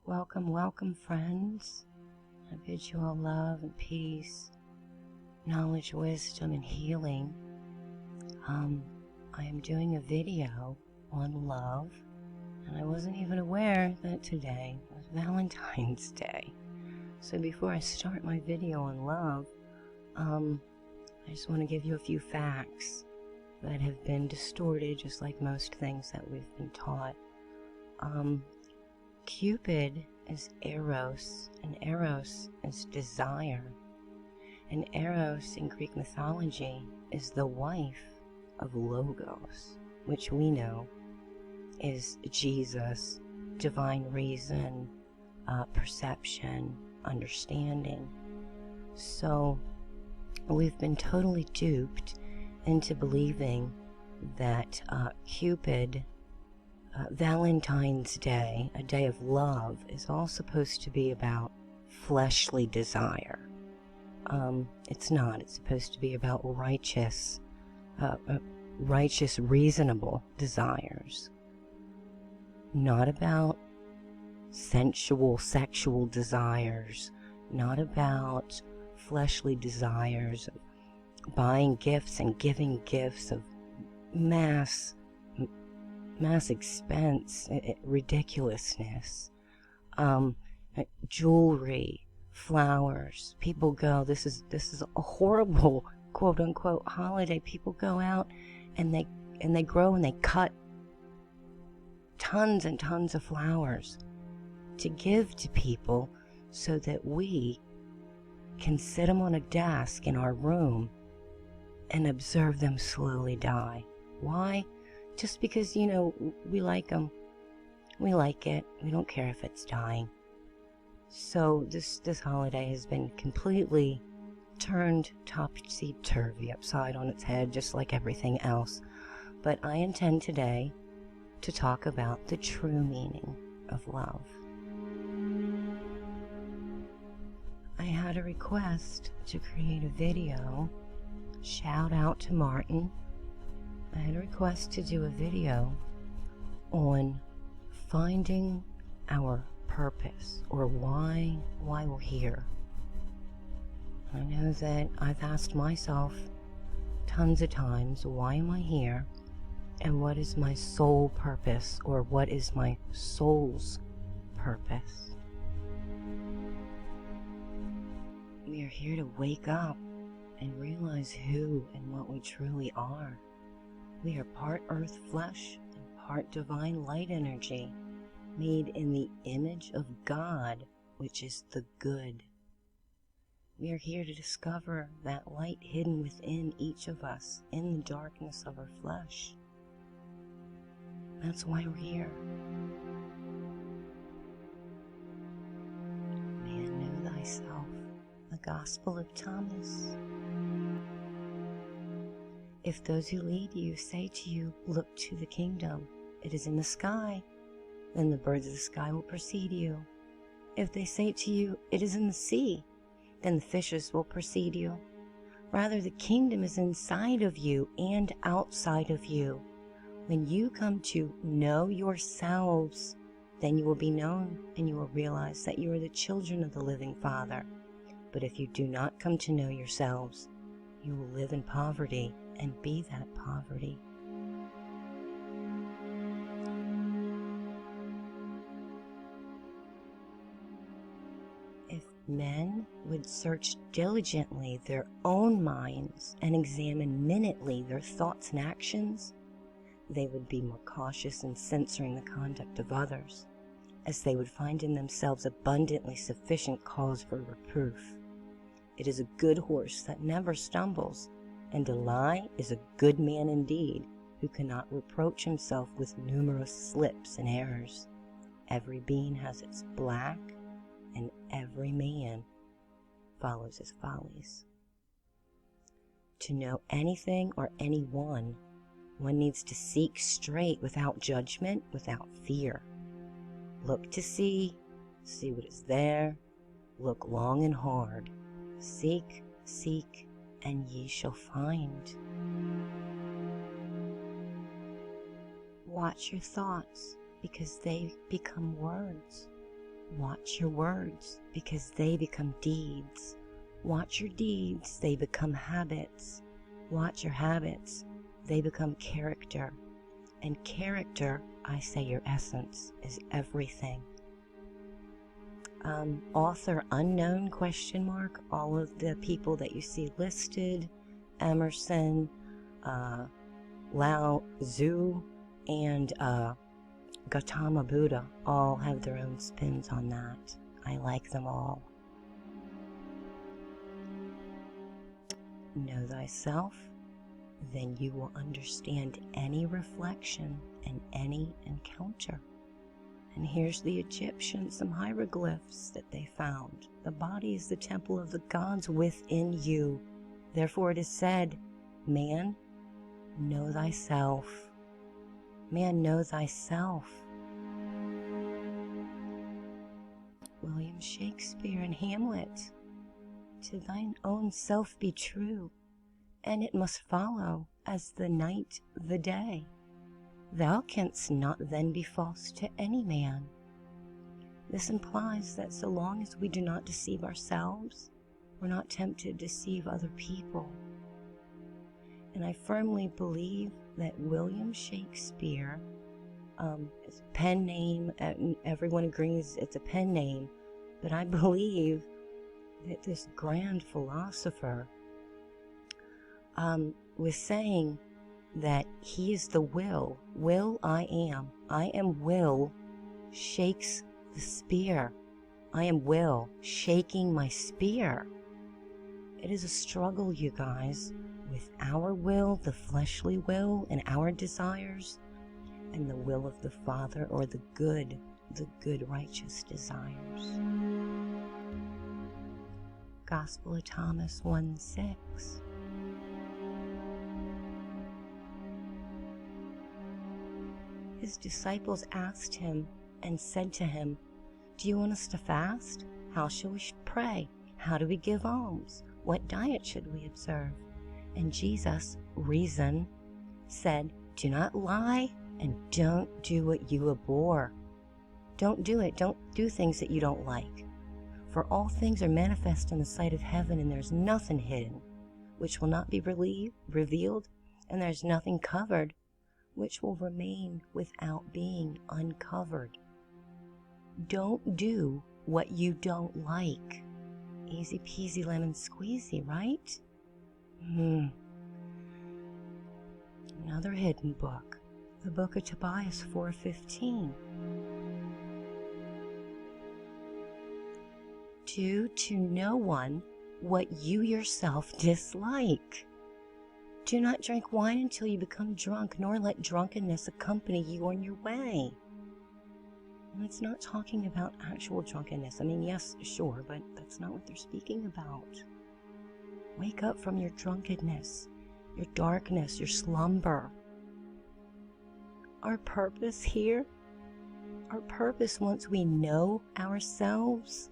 Welcome, welcome, friends. I bid you all love and peace, knowledge, wisdom, and healing. I am doing a video on love, and I wasn't even aware that today was Valentine's Day. So before I start my video on love, I just want to give you a few facts that have been distorted, just like most things that we've been taught. Cupid is Eros, and Eros is desire. And Eros in Greek mythology is the wife of Logos, which we know is Jesus, divine reason, perception, understanding. So we've been totally duped into believing that Cupid, Valentine's Day, a day of love, is all supposed to be about fleshly desire. It's not. It's supposed to be about righteous, reasonable desires. Not about sensual, sexual desires. Not about fleshly desires of buying gifts and giving gifts of mass expense, ridiculousness, jewelry, flowers. People go, this is a horrible quote unquote holiday. People go out and they grow and they cut tons and tons of flowers to give to people so that we can sit them on a desk in our room and observe them slowly die. Why? Just because, we like them. We like it. We don't care if it's dying. So this holiday has been completely turned topsy-turvy, upside on its head, just like everything else. But I intend today to talk about the true meaning of love. I had a request to create a video. Shout out to Martin. I had a request to do a video on finding our purpose, or why we're here. I know that I've asked myself tons of times, why am I here? And what is my soul purpose, or what is my soul's purpose? We are here to wake up and realize who and what we truly are. We are part earth flesh and part divine light energy, made in the image of God, which is the good. We are here to discover that light hidden within each of us in the darkness of our flesh. That's why we're here. Man, know thyself. The Gospel of Thomas. If those who lead you say to you, look to the kingdom, it is in the sky, then the birds of the sky will precede you. If they say to you, it is in the sea, then the fishes will precede you. Rather, the kingdom is inside of you and outside of you. When you come to know yourselves, then you will be known, and you will realize that you are the children of the living Father. But if you do not come to know yourselves, you will live in poverty and be that poverty. If men would search diligently their own minds and examine minutely their thoughts and actions, they would be more cautious in censoring the conduct of others, as they would find in themselves abundantly sufficient cause for reproof. It is a good horse that never stumbles, and a lie is a good man indeed, who cannot reproach himself with numerous slips and errors. Every being has its black, and every man follows his follies. To know anything or anyone, one needs to seek straight, without judgment, without fear. Look to see what is there, look long and hard. Seek, and ye shall find. Watch your thoughts, because they become words. Watch your words, because they become deeds. Watch your deeds, they become habits. Watch your habits, they become character. And character, I say your essence, is everything. Author unknown ? All of the people that you see listed, Emerson, Lao Tzu, and Gautama Buddha, all have their own spins on that. I like them all. Know thyself, then you will understand any reflection and any encounter. And here's the Egyptians, some hieroglyphs that they found. The body is the temple of the gods within you. Therefore it is said, man, know thyself. Man, know thyself. William Shakespeare in Hamlet. To thine own self be true, and it must follow as the night the day. Thou canst not then be false to any man. This implies that so long as we do not deceive ourselves, we're not tempted to deceive other people. And I firmly believe that William Shakespeare, it's a pen name, everyone agrees it's a pen name, but I believe that this grand philosopher was saying that he is the will. I am will shakes the spear. I am will shaking my spear. It is a struggle, you guys, with our will, the fleshly will, and our desires, and the will of the Father, or the good righteous desires. Gospel of Thomas 1:6. His disciples asked him and said to him, do you want us to fast? How shall we pray? How do we give alms? What diet should we observe? And Jesus, reason, said, do not lie and don't do what you abhor. Don't do it. Don't do things that you don't like. For all things are manifest in the sight of heaven, and there's nothing hidden, which will not be revealed, and there's nothing covered, which will remain without being uncovered. Don't do what you don't like. Easy peasy lemon squeezy, right? Another hidden book, the book of Tobias 4:15. Do to no one what you yourself dislike. Do not drink wine until you become drunk, nor let drunkenness accompany you on your way. And it's not talking about actual drunkenness. I mean, yes, sure, but that's not what they're speaking about. Wake up from your drunkenness, your darkness, your slumber. Our purpose here, our purpose once we know ourselves,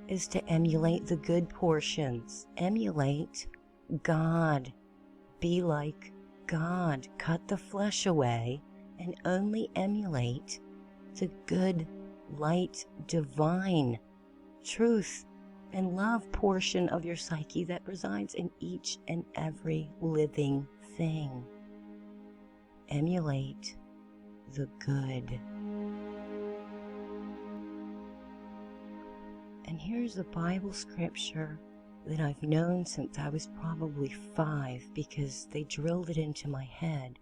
is to emulate the good portions. Emulate God. Be like God. Cut the flesh away and only emulate the good, light, divine, truth, and love portion of your psyche that resides in each and every living thing. Emulate the good. And here's a Bible scripture that I've known since I was probably 5, because they drilled it into my head.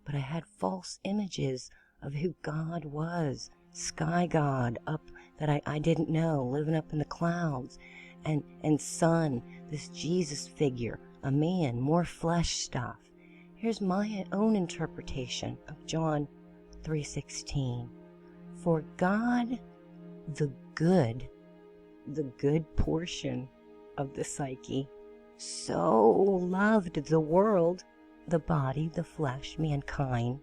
But I had false images of who God was, sky God, up that I didn't know, living up in the clouds, and Son, this Jesus figure, a man, more flesh stuff. Here's my own interpretation of John 3:16. For God, the good portion of the psyche, so loved the world, the body, the flesh, mankind,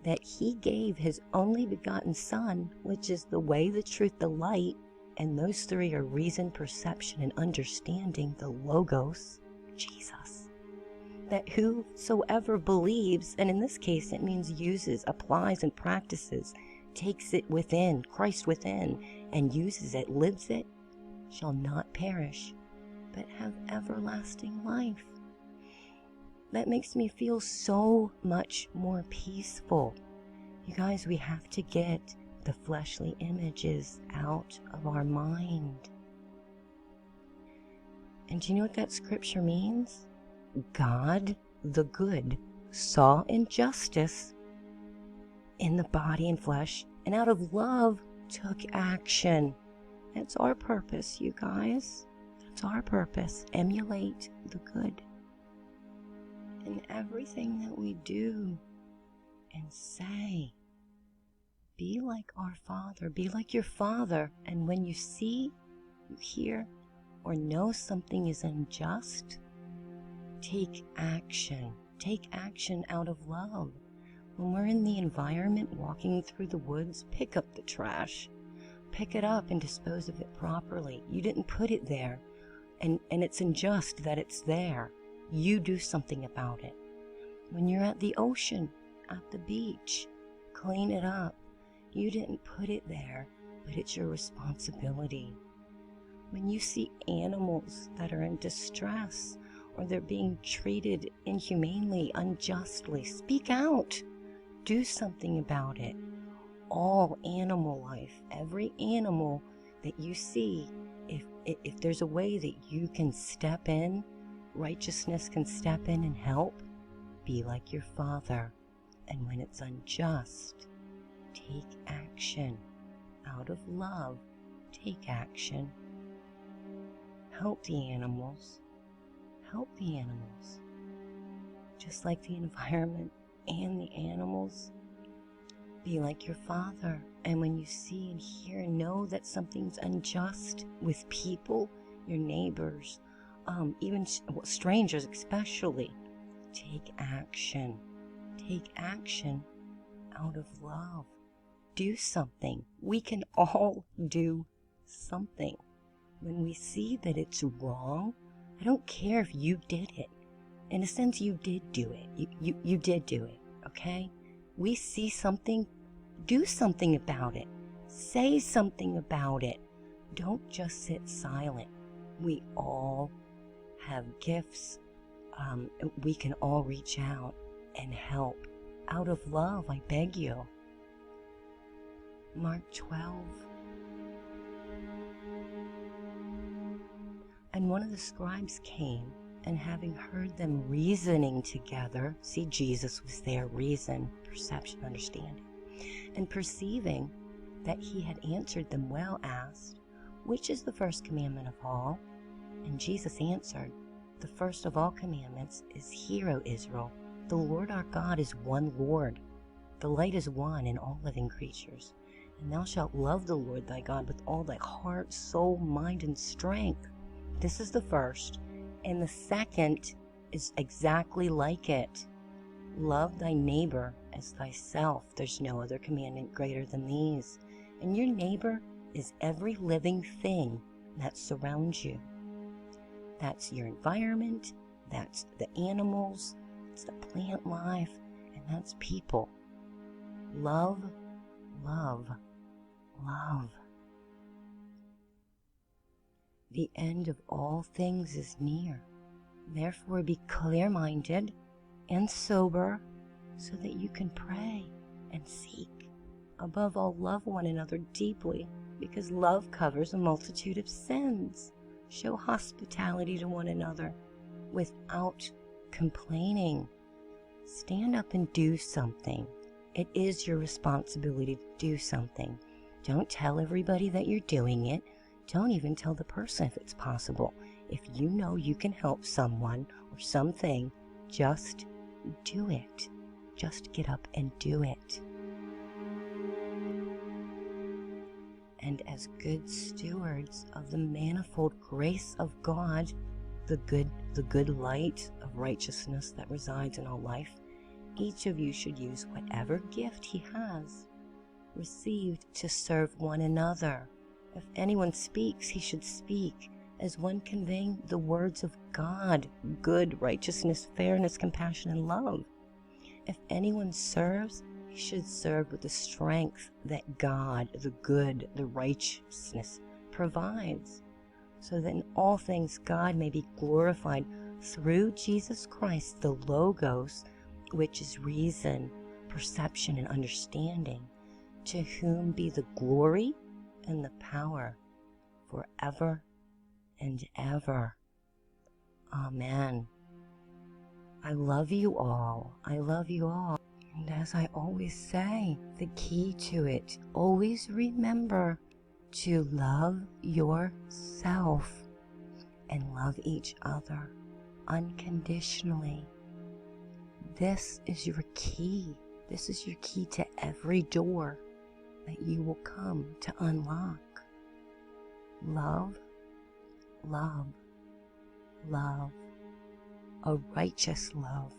that he gave his only begotten Son, which is the way, the truth, the light, and those three are reason, perception, and understanding, the Logos, Jesus, that whosoever believes, and in this case it means uses, applies, and practices, takes it within, Christ within, and uses it, lives it, shall not perish, but have everlasting life. That makes me feel so much more peaceful. You guys, we have to get the fleshly images out of our mind. And do you know what that scripture means? God, the good, saw injustice in the body and flesh, and out of love took action. That's our purpose, you guys. That's our purpose. Emulate the good. In everything that we do and say, be like our Father. Be like your Father. And when you see, you hear, or know something is unjust, take action. Take action out of love. When we're in the environment, walking through the woods, pick up the trash. Pick it up and dispose of it properly. You didn't put it there, and it's unjust that it's there. You do something about it. When you're at the ocean, at the beach, clean it up. You didn't put it there, but it's your responsibility. When you see animals that are in distress, or they're being treated inhumanely, unjustly, speak out. Do something about it. All animal life, every animal that you see, if there's a way that you can step in, righteousness can step in and help, be like your Father. And when it's unjust, take action. Out of love, take action. Help the animals. Help the animals. Just like the environment and the animals, be like your Father. And when you see and hear and know that something's unjust with people, your neighbors, even strangers especially, take action. Take action out of love. Do something. We can all do something. When we see that it's wrong, I don't care if you did it. In a sense, you did do it. You did do it, okay? We see something, do something about it. Say something about it. Don't just sit silent. We all have gifts. We can all reach out and help. Out of love, I beg you. Mark 12. And one of the scribes came, and having heard them reasoning together, see, Jesus was there, reason, perception, understanding, and perceiving that he had answered them well, asked, which is the first commandment of all? And Jesus answered, the first of all commandments is, hear, O Israel, the Lord our God is one Lord. The light is one in all living creatures. And thou shalt love the Lord thy God with all thy heart, soul, mind, and strength. This is the first. And the second is exactly like it. Love thy neighbor as thyself. There's no other commandment greater than these. And your neighbor is every living thing that surrounds you. That's your environment, that's the animals, it's the plant life, and that's people. Love, love, love. The end of all things is near. Therefore be clear-minded and sober, so that you can pray and seek. Above all, love one another deeply, because love covers a multitude of sins. Show hospitality to one another without complaining. Stand up and do something. It is your responsibility to do something. Don't tell everybody that you're doing it. Don't even tell the person if it's possible. If you know you can help someone or something, just do it. Just get up and do it. And as good stewards of the manifold grace of God, the good light of righteousness that resides in all life, each of you should use whatever gift he has received to serve one another. If anyone speaks, he should speak as one conveying the words of God, good, righteousness, fairness, compassion, and love. If anyone serves, he we should serve with the strength that God, the good, the righteousness provides, so that in all things God may be glorified through Jesus Christ, the Logos, which is reason, perception, and understanding, to whom be the glory and the power forever and ever. Amen. I love you all. I love you all. And as I always say, the key to it, always remember to love yourself and love each other unconditionally. This is your key. This is your key to every door that you will come to unlock. Love, love, love. A righteous love.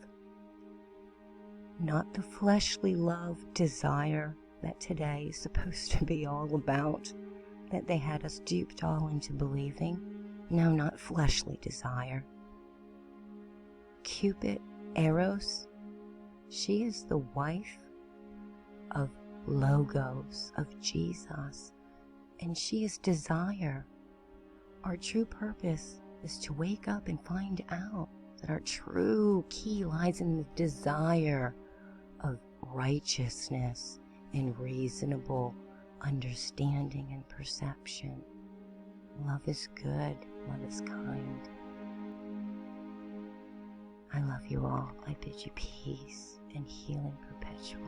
Not the fleshly love, desire that today is supposed to be all about, that they had us duped all into believing. No, not fleshly desire. Cupid, Eros, she is the wife of Logos, of Jesus, and she is desire. Our true purpose is to wake up and find out that our true key lies in the desire of righteousness and reasonable understanding and perception. Love is good. Love is kind. I love you all. I bid you peace and healing perpetually.